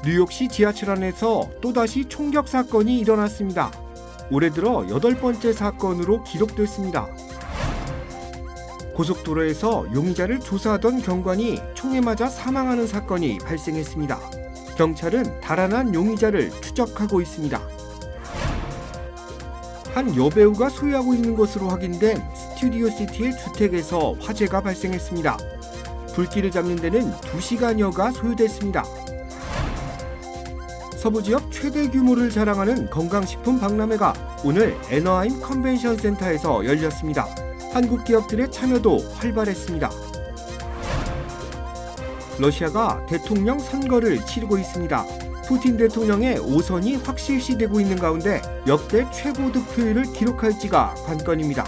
뉴욕시 지하철 안에서 또다시 총격 사건이 일어났습니다. 올해 들어 8번째 사건으로 기록됐습니다. 고속도로에서 용의자를 조사하던 경관이 총에 맞아 사망하는 사건이 발생했습니다. 경찰은 달아난 용의자를 추적하고 있습니다. 한 여배우가 소유하고 있는 것으로 확인된 스튜디오 시티의 주택에서 화재가 발생했습니다. 불길을 잡는 데는 2시간여가 소요됐습니다. 서부 지역 최대 규모를 자랑하는 건강식품 박람회가 오늘 애너하임 컨벤션 센터에서 열렸습니다. 한국 기업들의 참여도 활발했습니다. 러시아가 대통령 선거를 치르고 있습니다. 푸틴 대통령의 5선이 확실시되고 있는 가운데 역대 최고 득표율을 기록할지가 관건입니다.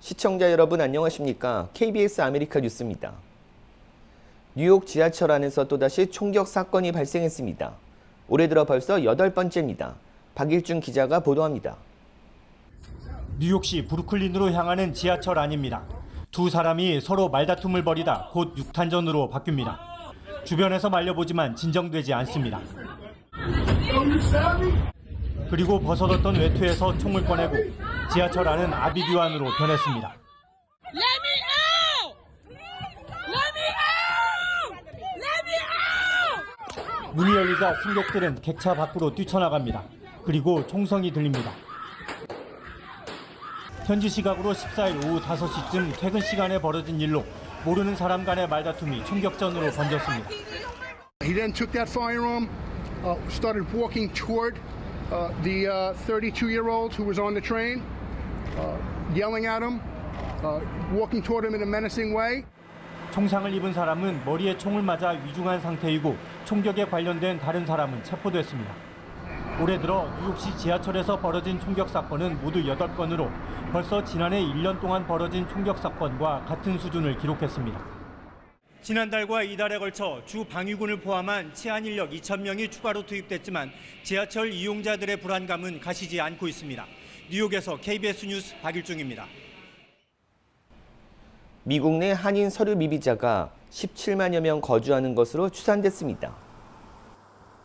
시청자 여러분 안녕하십니까? KBS 아메리카 뉴스입니다. 뉴욕 지하철 안에서 또다시 총격 사건이 발생했습니다. 올해 들어 벌써 8번째입니다. 박일준 기자가 보도합니다. 뉴욕시 브루클린으로 향하는 지하철 안입니다. 두 사람이 서로 말다툼을 벌이다 곧 육탄전으로 바뀝니다. 주변에서 말려보지만 진정되지 않습니다. 그리고 벗어뒀던 외투에서 총을 꺼내고 지하철 안은 아비규환으로 변했습니다. 문이 열리자 승객들은 객차 밖으로 뛰쳐나갑니다. 그리고 총성이 들립니다. 현지 시각으로 14일 오후 5시쯤 퇴근 시간에 벌어진 일로 모르는 사람 간의 말다툼이 총격전으로 번졌습니다. He then took that firearm, started walking toward the 32-year-old who was on the train, yelling at him, walking toward him in a menacing way. 총상을 입은 사람은 머리에 총을 맞아 위중한 상태이고 총격에 관련된 다른 사람은 체포됐습니다. 올해 들어 뉴욕시 지하철에서 벌어진 총격 사건은 모두 8건으로 벌써 지난해 1년 동안 벌어진 총격 사건과 같은 수준을 기록했습니다. 지난달과 이달에 걸쳐 주 방위군을 포함한 치안 인력 2,000명이 추가로 투입됐지만 지하철 이용자들의 불안감은 가시지 않고 있습니다. 뉴욕에서 KBS 뉴스 박일중입니다. 미국 내 한인 서류 미비자가 17만여 명 거주하는 것으로 추산됐습니다.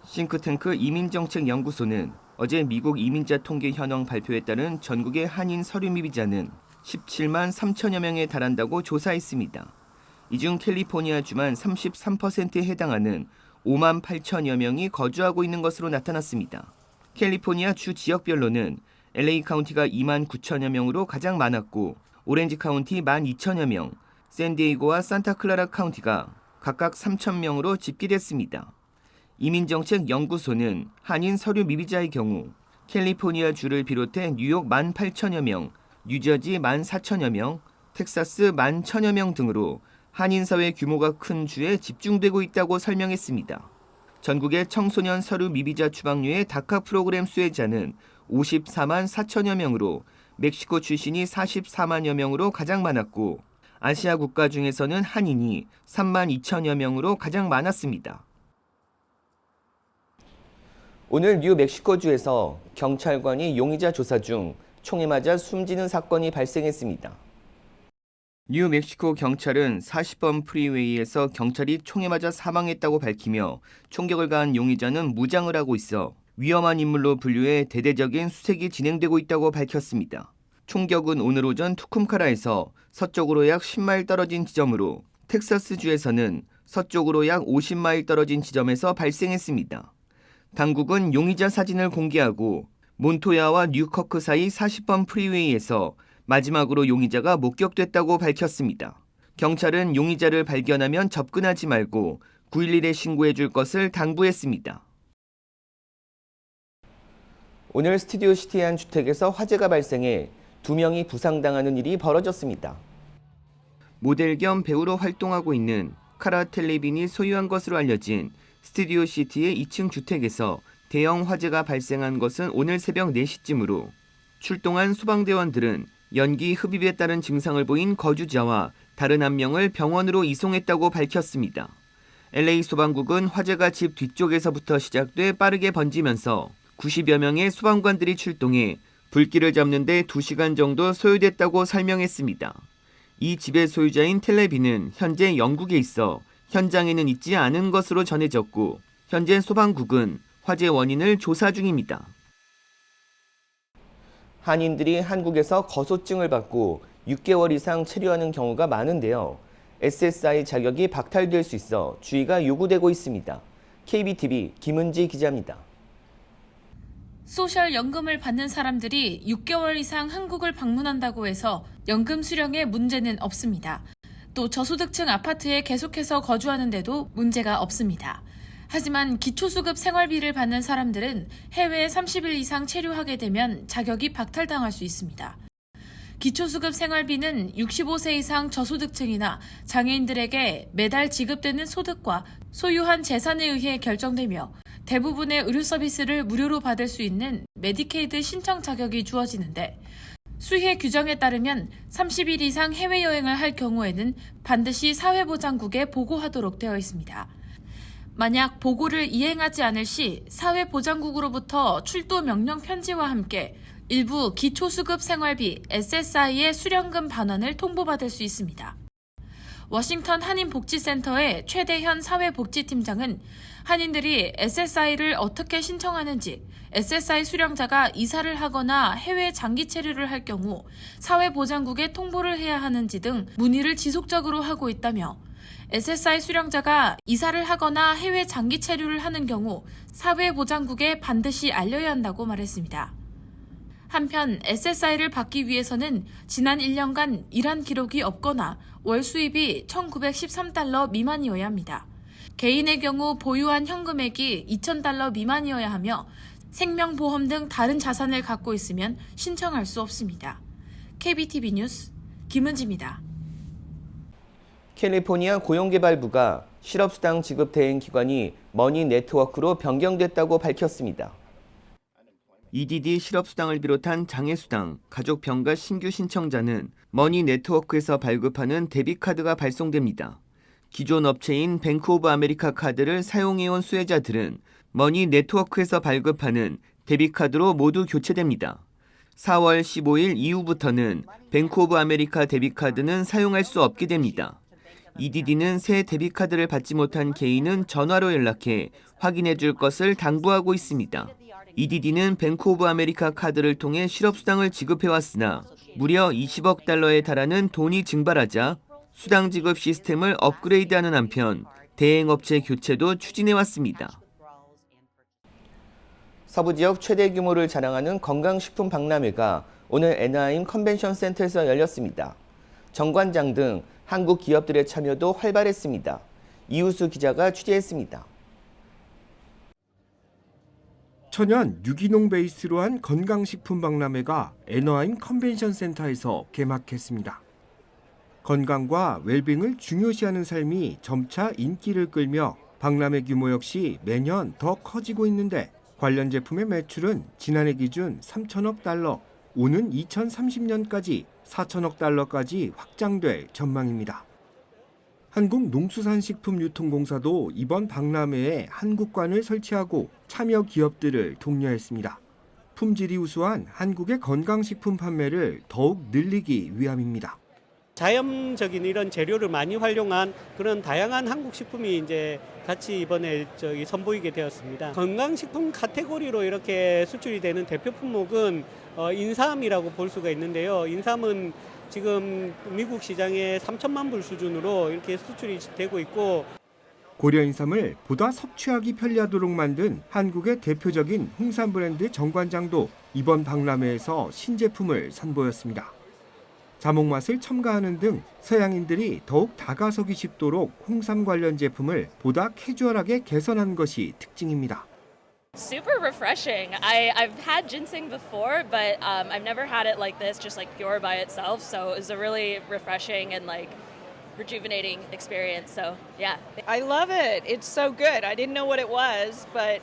싱크탱크 이민정책연구소는 어제 미국 이민자 통계 현황 발표에 따른 전국의 한인 서류 미비자는 17만 3천여 명에 달한다고 조사했습니다. 이 중 캘리포니아주만 33%에 해당하는 5만 8천여 명이 거주하고 있는 것으로 나타났습니다. 캘리포니아 주 지역별로는 LA 카운티가 2만 9천여 명으로 가장 많았고 오렌지 카운티 1만 2천여 명, 샌디에이고와 산타클라라 카운티가 각각 3천 명으로 집계됐습니다. 이민정책연구소는 한인 서류 미비자의 경우 캘리포니아 주를 비롯해 뉴욕 1만 8천여 명, 뉴저지 1만 4천여 명, 텍사스 1만 1천여 명 등으로 한인 사회 규모가 큰 주에 집중되고 있다고 설명했습니다. 전국의 청소년 서류 미비자 추방류의 다카 프로그램 수혜자는 54만 4천여 명으로 멕시코 출신이 44만여 명으로 가장 많았고 아시아 국가 중에서는 한인이 3만 2천여 명으로 가장 많았습니다. 오늘 뉴멕시코주에서 경찰관이 용의자 조사 중 총에 맞아 숨지는 사건이 발생했습니다. 뉴멕시코 경찰은 40번 프리웨이에서 경찰이 총에 맞아 사망했다고 밝히며 총격을 가한 용의자는 무장을 하고 있어 위험한 인물로 분류해 대대적인 수색이 진행되고 있다고 밝혔습니다. 총격은 오늘 오전 투쿰카라에서 서쪽으로 약 10마일 떨어진 지점으로 텍사스주에서는 서쪽으로 약 50마일 떨어진 지점에서 발생했습니다. 당국은 용의자 사진을 공개하고 몬토야와 뉴커크 사이 40번 프리웨이에서 마지막으로 용의자가 목격됐다고 밝혔습니다. 경찰은 용의자를 발견하면 접근하지 말고 911에 신고해 줄 것을 당부했습니다. 오늘 스튜디오 시티의 한 주택에서 화재가 발생해 2명이 부상당하는 일이 벌어졌습니다. 모델 겸 배우로 활동하고 있는 카라 텔레빈이 소유한 것으로 알려진 스튜디오 시티의 2층 주택에서 대형 화재가 발생한 것은 오늘 새벽 4시쯤으로 출동한 소방대원들은 연기 흡입에 따른 증상을 보인 거주자와 다른 한 명을 병원으로 이송했다고 밝혔습니다. LA 소방국은 화재가 집 뒤쪽에서부터 시작돼 빠르게 번지면서 90여 명의 소방관들이 출동해 불길을 잡는 데 2시간 정도 소요됐다고 설명했습니다. 이 집의 소유자인 텔레비는 현재 영국에 있어 현장에는 있지 않은 것으로 전해졌고 현재 소방국은 화재 원인을 조사 중입니다. 한인들이 한국에서 거소증을 받고 6개월 이상 체류하는 경우가 많은데요. SSI 자격이 박탈될 수 있어 주의가 요구되고 있습니다. KBTV 김은지 기자입니다. 소셜연금을 받는 사람들이 6개월 이상 한국을 방문한다고 해서 연금 수령에 문제는 없습니다. 또 저소득층 아파트에 계속해서 거주하는데도 문제가 없습니다. 하지만 기초수급 생활비를 받는 사람들은 해외에 30일 이상 체류하게 되면 자격이 박탈당할 수 있습니다. 기초수급 생활비는 65세 이상 저소득층이나 장애인들에게 매달 지급되는 소득과 소유한 재산에 의해 결정되며 대부분의 의료 서비스를 무료로 받을 수 있는 메디케이드 신청 자격이 주어지는데 수혜 규정에 따르면 30일 이상 해외여행을 할 경우에는 반드시 사회보장국에 보고하도록 되어 있습니다. 만약 보고를 이행하지 않을 시 사회보장국으로부터 출도 명령 편지와 함께 일부 기초수급 생활비 SSI의 수령금 반환을 통보받을 수 있습니다. 워싱턴 한인복지센터의 최대현 사회복지팀장은 한인들이 SSI를 어떻게 신청하는지, SSI 수령자가 이사를 하거나 해외 장기 체류를 할 경우 사회보장국에 통보를 해야 하는지 등 문의를 지속적으로 하고 있다며 SSI 수령자가 이사를 하거나 해외 장기 체류를 하는 경우 사회보장국에 반드시 알려야 한다고 말했습니다. 한편 SSI를 받기 위해서는 지난 1년간 일한 기록이 없거나 월 수입이 $1,913 미만이어야 합니다. 개인의 경우 보유한 현금액이 $2,000 미만이어야 하며 생명보험 등 다른 자산을 갖고 있으면 신청할 수 없습니다. KBTV 뉴스 김은지입니다. 캘리포니아 고용개발부가 실업수당 지급 대행 기관이 머니네트워크로 변경됐다고 밝혔습니다. EDD 실업수당을 비롯한 장애수당, 가족병가 신규 신청자는 머니네트워크에서 발급하는 데비카드가 발송됩니다. 기존 업체인 뱅크 오브 아메리카 카드를 사용해온 수혜자들은 머니네트워크에서 발급하는 데비카드로 모두 교체됩니다. 4월 15일 이후부터는 뱅크 오브 아메리카 데비카드는 사용할 수 없게 됩니다. EDD는 새 데비카드를 받지 못한 개인은 전화로 연락해 확인해 줄 것을 당부하고 있습니다. EDD는 뱅크 오브 아메리카 카드를 통해 실업수당을 지급해왔으나 무려 $20억 달러에 달하는 돈이 증발하자 수당 지급 시스템을 업그레이드하는 한편 대행업체 교체도 추진해왔습니다. 서부 지역 최대 규모를 자랑하는 건강식품 박람회가 오늘 애나하임 컨벤션 센터에서 열렸습니다. 정관장 등 한국 기업들의 참여도 활발했습니다. 이우수 기자가 취재했습니다. 천연 유기농 베이스로 한 건강식품 박람회가 애너하임 컨벤션 센터에서 개막했습니다. 건강과 웰빙을 중요시하는 삶이 점차 인기를 끌며 박람회 규모 역시 매년 더 커지고 있는데 관련 제품의 매출은 지난해 기준 3천억 달러, 오는 2030년까지 4천억 달러까지 확장될 전망입니다. 한국농수산식품유통공사도 이번 박람회에 한국관을 설치하고 참여 기업들을 독려했습니다. 품질이 우수한 한국의 건강식품 판매를 더욱 늘리기 위함입니다. 자연적인 이런 재료를 많이 활용한 그런 다양한 한국 식품이 이제 같이 이번에 선보이게 되었습니다. 건강식품 카테고리로 이렇게 수출이 되는 대표 품목은 인삼이라고 볼 수가 있는데요. 인삼은 지금 미국 시장에 3천만 불 수준으로 이렇게 수출이 되고 있고, 고려 인삼을 보다 섭취하기 편리하도록 만든 한국의 대표적인 홍삼 브랜드 정관장도 이번 박람회에서 신제품을 선보였습니다. 자몽 맛을 첨가하는 등 서양인들이 더욱 다가서기 쉽도록 홍삼 관련 제품을 보다 캐주얼하게 개선한 것이 특징입니다. Super refreshing. I've had ginseng before, but I've never had it like this, just like pure by itself. So it was a really refreshing and like rejuvenating experience. So yeah. I love it. It's so good. I didn't know what it was, but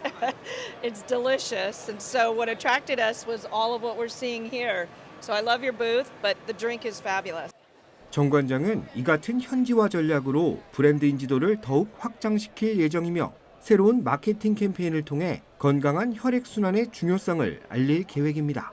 it's delicious. And so what attracted us was all of what we're seeing here. So I love your booth, but the drink is fabulous. 정 관장은 이 같은 현지화 전략으로 브랜드 인지도를 더욱 확장시킬 예정이며 새로운 마케팅 캠페인을 통해 건강한 혈액순환의 중요성을 알릴 계획입니다.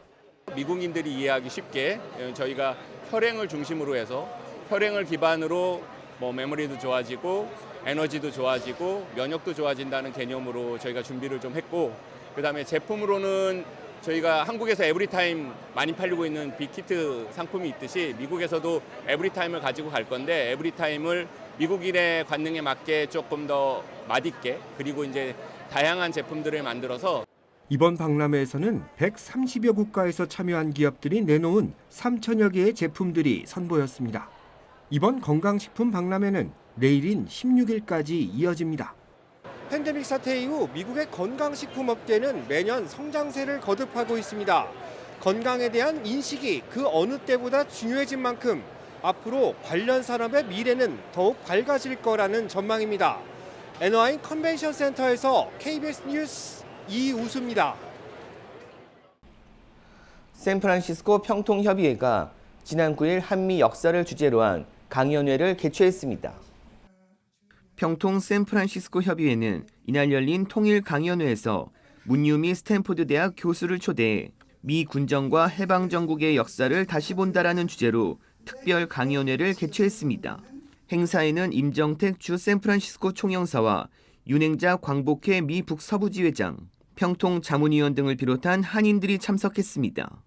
미국인들이 이해하기 쉽게 저희가 혈행을 중심으로 해서 혈행을 기반으로 뭐 메모리도 좋아지고 에너지도 좋아지고 면역도 좋아진다는 개념으로 저희가 준비를 좀 했고, 그다음에 제품으로는 저희가 한국에서 에브리타임 많이 팔리고 있는 빅히트 상품이 있듯이 미국에서도 에브리타임을 가지고 갈 건데, 에브리타임을 미국인의 관능에 맞게 조금 더 맛있게, 그리고 이제 다양한 제품들을 만들어서 이번 박람회에서는 130여 국가에서 참여한 기업들이 내놓은 3천여 개의 제품들이 선보였습니다. 이번 건강식품 박람회는 내일인 16일까지 이어집니다. 팬데믹 사태 이후 미국의 건강식품 업계는 매년 성장세를 거듭하고 있습니다. 건강에 대한 인식이 그 어느 때보다 중요해진 만큼 앞으로 관련 산업의 미래는 더욱 밝아질 거라는 전망입니다. 애너하임 컨벤션 센터에서 KBS 뉴스 이우수입니다. 샌프란시스코 평통협의회가 지난 9일 한미 역사를 주제로 한 강연회를 개최했습니다. 평통 샌프란시스코 협의회는 이날 열린 통일 강연회에서 문유미 스탠포드 대학 교수를 초대해 미 군정과 해방정국의 역사를 다시 본다라는 주제로 특별 강연회를 개최했습니다. 행사에는 임정택 주 샌프란시스코 총영사와 윤행자 광복회 미 북서부지회장, 평통 자문위원 등을 비롯한 한인들이 참석했습니다.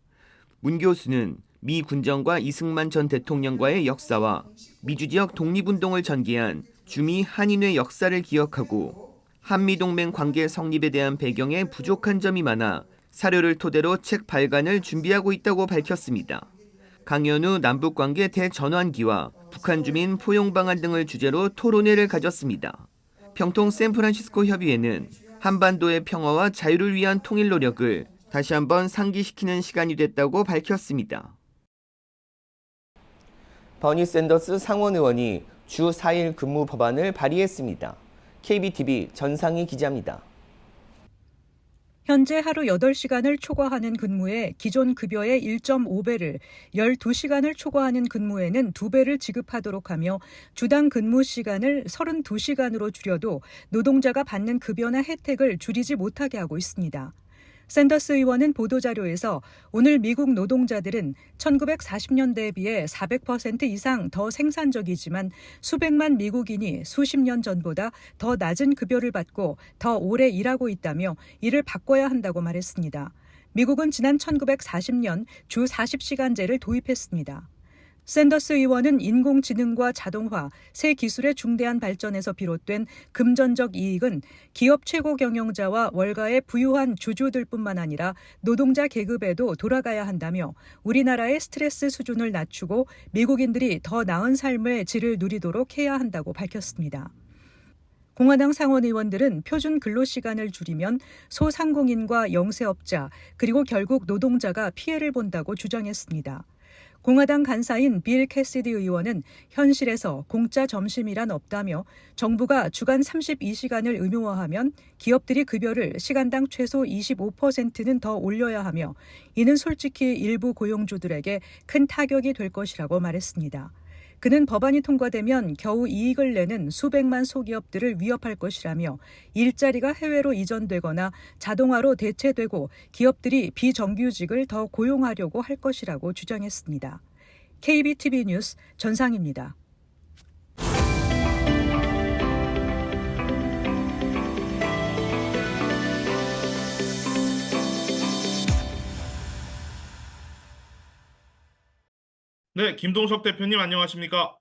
문 교수는 미 군정과 이승만 전 대통령과의 역사와 미주지역 독립운동을 전개한 주미 한인회 역사를 기억하고 한미동맹 관계 성립에 대한 배경에 부족한 점이 많아 사료를 토대로 책 발간을 준비하고 있다고 밝혔습니다. 강연 후 남북관계 대전환기와 북한 주민 포용 방안 등을 주제로 토론회를 가졌습니다. 평통 샌프란시스코 협의회는 한반도의 평화와 자유를 위한 통일 노력을 다시 한번 상기시키는 시간이 됐다고 밝혔습니다. 버니 샌더스 상원 의원이 주 4일 근무 법안을 발의했습니다. KBTV 전상희 기자입니다. 현재 하루 8시간을 초과하는 근무에 기존 급여의 1.5배를, 12시간을 초과하는 근무에는 2배를 지급하도록 하며 주당 근무 시간을 32시간으로 줄여도 노동자가 받는 급여나 혜택을 줄이지 못하게 하고 있습니다. 샌더스 의원은 보도자료에서 오늘 미국 노동자들은 1940년대에 비해 400% 이상 더 생산적이지만 수백만 미국인이 수십 년 전보다 더 낮은 급여를 받고 더 오래 일하고 있다며 이를 바꿔야 한다고 말했습니다. 미국은 지난 1940년 주 40시간제를 도입했습니다. 샌더스 의원은 인공지능과 자동화, 새 기술의 중대한 발전에서 비롯된 금전적 이익은 기업 최고 경영자와 월가의 부유한 주주들뿐만 아니라 노동자 계급에도 돌아가야 한다며 우리나라의 스트레스 수준을 낮추고 미국인들이 더 나은 삶의 질을 누리도록 해야 한다고 밝혔습니다. 공화당 상원 의원들은 표준 근로시간을 줄이면 소상공인과 영세업자 그리고 결국 노동자가 피해를 본다고 주장했습니다. 공화당 간사인 빌 캐시디 의원은 현실에서 공짜 점심이란 없다며 정부가 주간 32시간을 의무화하면 기업들이 급여를 시간당 최소 25%는 더 올려야 하며 이는 솔직히 일부 고용주들에게 큰 타격이 될 것이라고 말했습니다. 그는 법안이 통과되면 겨우 이익을 내는 수백만 소기업들을 위협할 것이라며 일자리가 해외로 이전되거나 자동화로 대체되고 기업들이 비정규직을 더 고용하려고 할 것이라고 주장했습니다. KBTV 뉴스 전상입니다. 네, 김동석 대표님 안녕하십니까?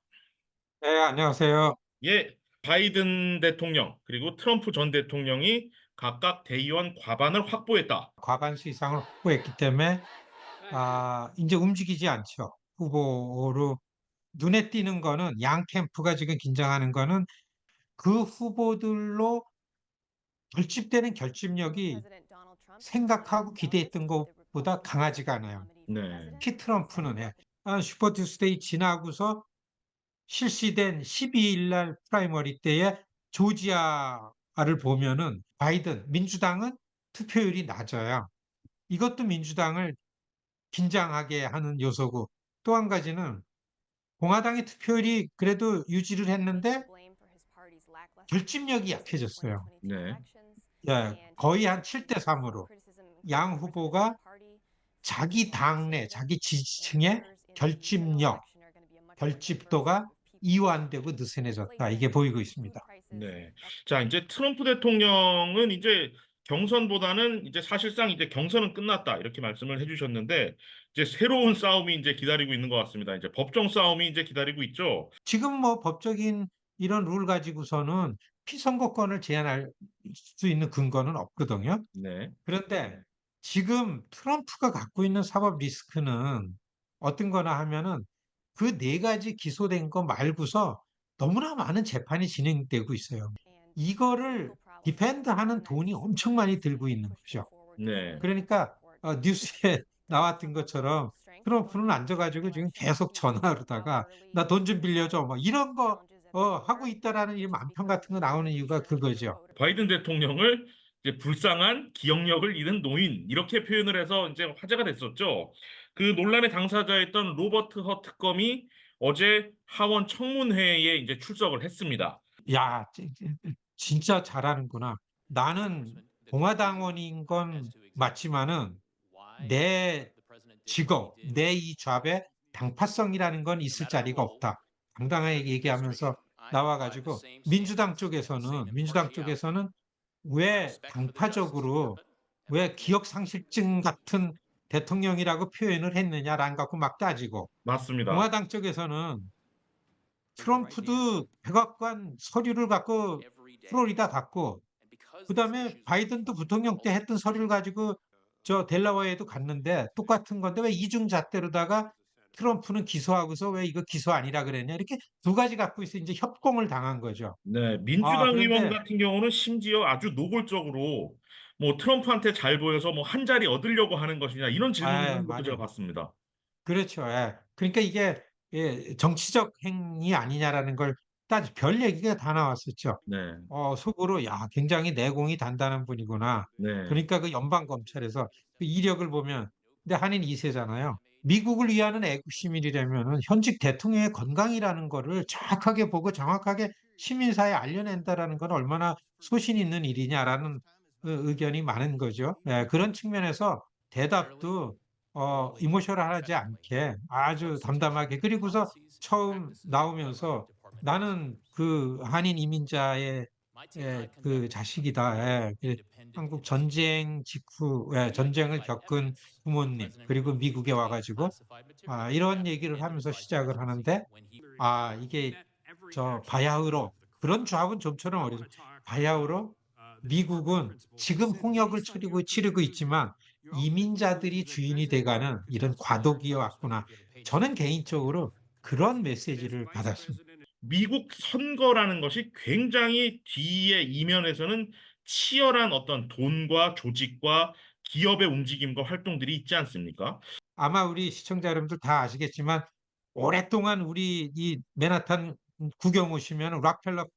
네, 안녕하세요. 예, 바이든 대통령 그리고 트럼프 전 대통령이 각각 대의원 과반을 확보했다. 과반수 이상을 확보했기 때문에 이제 움직이지 않죠. 후보로 눈에 띄는 거는 양 캠프가 지금 긴장하는 거는 그 후보들로 결집되는 결집력이 생각하고 기대했던 것보다 강하지가 않아요. 네. 특히 트럼프는 슈퍼 투스데이 지나고서 실시된 12일 날 프라이머리 때에 조지아를 보면은 바이든 민주당은 투표율이 낮아요. 이것도 민주당을 긴장하게 하는 요소고, 또 한 가지는 공화당의 투표율이 그래도 유지를 했는데 결집력이 약해졌어요. 네. 거의 한 7대 3으로 양 후보가 자기 당내, 자기 지지층의 결집력, 결집도가 이완되고 느슨해졌다. 이게 보이고 있습니다. 네. 자, 이제 트럼프 대통령은 이제 경선보다는 이제 사실상 이제 경선은 끝났다. 이렇게 말씀을 해주셨는데, 이제 새로운 싸움이 이제 기다리고 있는 것 같습니다. 이제 법정 싸움이 이제 기다리고 있죠. 지금 뭐 법적인 이런 룰 가지고서는 피선거권을 제한할 수 있는 근거는 없거든요. 네. 그런데 지금 트럼프가 갖고 있는 사법 리스크는 어떤 거나 하면은 그 네 가지 기소된 거 말고서 너무나 많은 재판이 진행되고 있어요. 이거를 디펜드하는 돈이 엄청 많이 들고 있는 거죠. 네. 그러니까 뉴스에 나왔던 것처럼 트럼프는 앉아가지고 지금 계속 전화로다가 나 돈 좀 빌려줘 뭐 이런 거 하고 있다라는 이 만평 같은 거 나오는 이유가 그거죠. 바이든 대통령을 이제 불쌍한 기억력을 잃은 노인 이렇게 표현을 해서 이제 화제가 됐었죠. 그 논란의 당사자였던 로버트 허 특검이 어제 하원 청문회에 이제 출석을 했습니다. 야, 진짜 잘하는구나. 나는 공화당원인 건 맞지만은 내 직업, 내 이 잡에 당파성이라는 건 있을 자리가 없다. 당당하게 얘기하면서 나와가지고 민주당 쪽에서는 왜 당파적으로 왜 기억상실증 같은 대통령이라고 표현을 했느냐라는 갖고 막 따지고 맞습니다. 공화당 쪽에서는 트럼프도 백악관 서류를 갖고 플로리다 갔고 그다음에 바이든도 부통령 때 했던 서류를 가지고 저 델라웨이에도 갔는데 똑같은 건데 왜 이중잣대로다가 트럼프는 기소하고서 왜 이거 기소 아니라 그랬냐 이렇게 두 가지 갖고 있어 이제 협공을 당한 거죠. 네, 민주당 의원 그런데 같은 경우는 심지어 아주 노골적으로 뭐 트럼프한테 잘 보여서 뭐 한 자리 얻으려고 하는 것이냐 이런 질문을 하는 것도 제가 맞아요. 봤습니다. 그렇죠. 예. 그러니까 이게 정치적 행위 아니냐라는 걸 따지 별 얘기가 다 나왔었죠. 네, 속으로 야 굉장히 내공이 단단한 분이구나. 네, 그러니까 그 연방 검찰에서 그 이력을 보면 근데 한인 2세잖아요. 미국을 위하는 애국 시민이라면은 현직 대통령의 건강이라는 거를 정확하게 보고 정확하게 시민사회에 알려낸다라는 건 얼마나 소신 있는 일이냐라는 의견이 많은 거죠. 예, 그런 측면에서 대답도 이모셔널하지 않게 아주 담담하게 그리고서 처음 나오면서 나는 그 한인 이민자의 그 자식이다. 그 한국 전쟁 직후 전쟁을 겪은 부모님 그리고 미국에 와가지고 이런 얘기를 하면서 시작을 하는데 이게 저 바야흐로 그런 조합은 좀처럼 어리죠. 바야흐로 미국은 지금 홍역을 치르고 있지만 이민자들이 주인이 돼가는 이런 과도기에 왔구나. 저는 개인적으로 그런 메시지를 받았습니다. 미국 선거라는 것이 굉장히 뒤에 이면에서는 치열한 어떤 돈과 조직과 기업의 움직임과 활동들이 있지 않습니까? 아마 우리 시청자 여러분들 다 아시겠지만 오랫동안 우리 이 맨하탄 구경 오시면 락펠러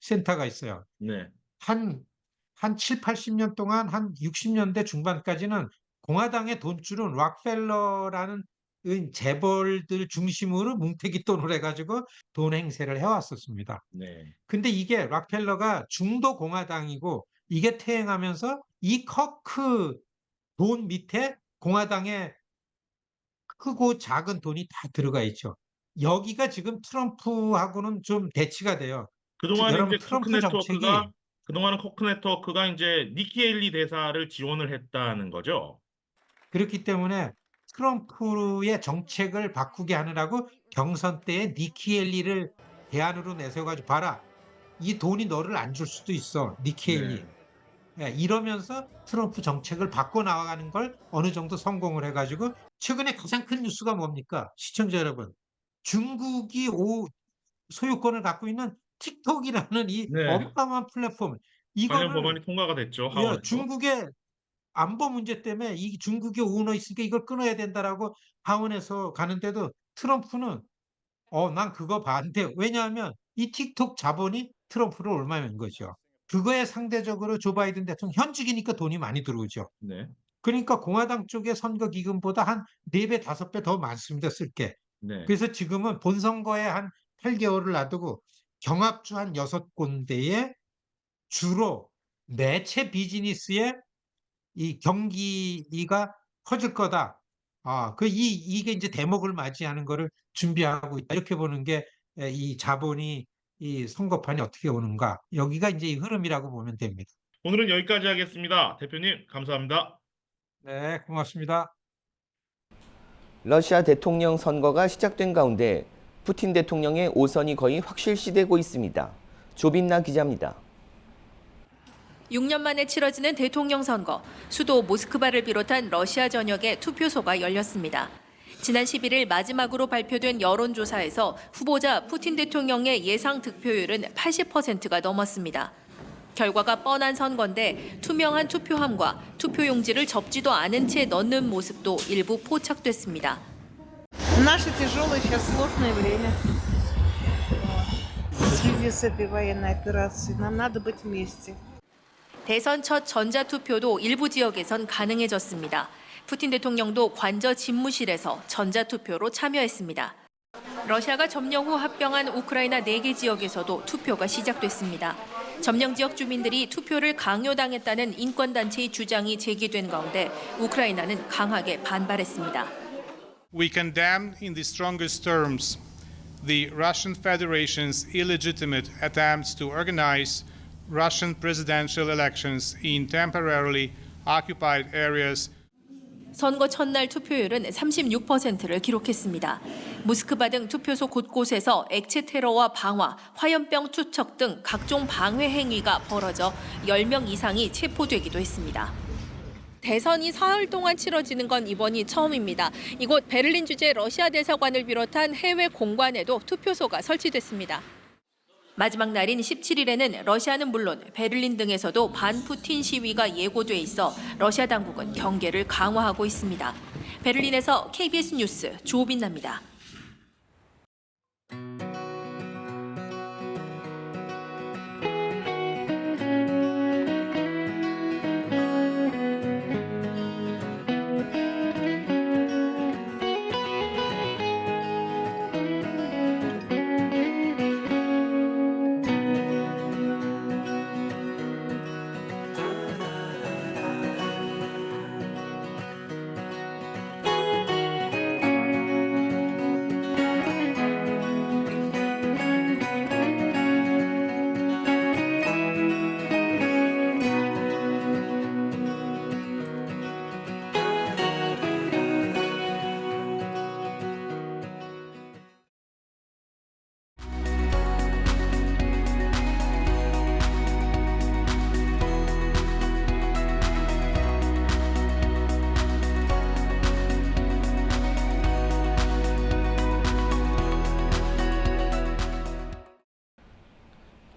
센터가 있어요. 네, 한 7, 80년 동안 한 60년대 중반까지는 공화당의 돈줄은 락펠러라는 재벌들 중심으로 뭉태기 돈을 해가지고 돈 행세를 해왔었습니다. 네, 근데 이게 락펠러가 중도 공화당이고 이게 퇴행하면서 이 커크 돈 밑에 공화당의 크고 작은 돈이 다 들어가 있죠. 여기가 지금 트럼프하고는 좀 대치가 돼요. 그동안 여러분 이제 코크 트럼프 정책이 그동안은 코크 네트워크가 이제 니키 헤일리 대사를 지원을 했다는 거죠. 그렇기 때문에 트럼프의 정책을 바꾸게 하느라고 경선 때에 니키 헬리를 대안으로 내세워가지고 봐라. 이 돈이 너를 안 줄 수도 있어. 니키 헬리. 이러면서 트럼프 정책을 바꿔 나가는 걸 어느 정도 성공을 해가지고 최근에 가장 큰 뉴스가 뭡니까? 시청자 여러분. 중국이 소유권을 갖고 있는 틱톡이라는 이 네, 어마어마한 플랫폼. 관련 이거를 법안이 통과가 됐죠, 하원에서. 중국의 안보 문제 때문에 이 중국의 오너 있으니까 이걸 끊어야 된다라고 하원에서 가는데도 트럼프는 난 그거 반대. 왜냐하면 이 틱톡 자본이 트럼프를 옮아낸 거죠. 그거에 상대적으로 조 바이든 대통령 현직이니까 돈이 많이 들어오죠. 네, 그러니까 공화당 쪽의 선거 기금보다 한 4배, 5배 더 많습니다, 쓸 게. 네, 그래서 지금은 본선거에 한 8개월을 놔두고 경합주 한 6군데에 주로 매체 비즈니스에 이 경기가 커질 거다. 이게 이제 대목을 맞이하는 거를 준비하고 있다. 이렇게 보는 게 이 자본이 이 선거판이 어떻게 오는가. 여기가 이제 이 흐름이라고 보면 됩니다. 오늘은 여기까지 하겠습니다. 대표님, 감사합니다. 네, 고맙습니다. 러시아 대통령 선거가 시작된 가운데 푸틴 대통령의 오선이 거의 확실시되고 있습니다. 조빈나 기자입니다. 6년 만에 치러지는 대통령 선거, 수도 모스크바를 비롯한 러시아 전역에 투표소가 열렸습니다. 지난 11일 마지막으로 발표된 여론조사에서 후보자 푸틴 대통령의 예상 득표율은 80%가 넘었습니다. 결과가 뻔한 선거인데 투명한 투표함과 투표용지를 접지도 않은 채 넣는 모습도 일부 포착됐습니다. Наше тяжелое сейчас сложное время. В связи с этой военной операцией нам надо быть вместе. 대선 첫 전자투표도 일부 지역에선 가능해졌습니다. 푸틴 대통령도 관저 집무실에서 전자투표로 참여했습니다. 러시아가 점령 후 합병한 우크라이나 4개 지역에서도 투표가 시작됐습니다. 점령 지역 주민들이 투표를 강요당했다는 인권단체의 주장이 제기된 가운데 우크라이나는 강하게 반발했습니다. We condemn in the strongest terms the Russian Federation's illegitimate attempts to organize Russian presidential elections in temporarily occupied areas. 선거 첫날 투표율은 36%를 기록했습니다. 모스크바 등 투표소 곳곳에서 액체 테러와 방화, 화염병 투척 등 각종 방해 행위가 벌어져 10명 이상이 체포되기도 했습니다. 대선이 사흘 동안 치러지는 건 이번이 처음입니다. 이곳 베를린 주재 러시아 대사관을 비롯한 해외 공관에도 투표소가 설치됐습니다. 마지막 날인 17일에는 러시아는 물론 베를린 등에서도 반푸틴 시위가 예고돼 있어 러시아 당국은 경계를 강화하고 있습니다. 베를린에서 KBS 뉴스 조빈나입니다.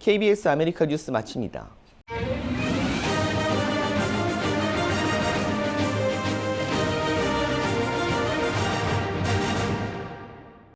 KBS 아메리카 뉴스 마칩니다.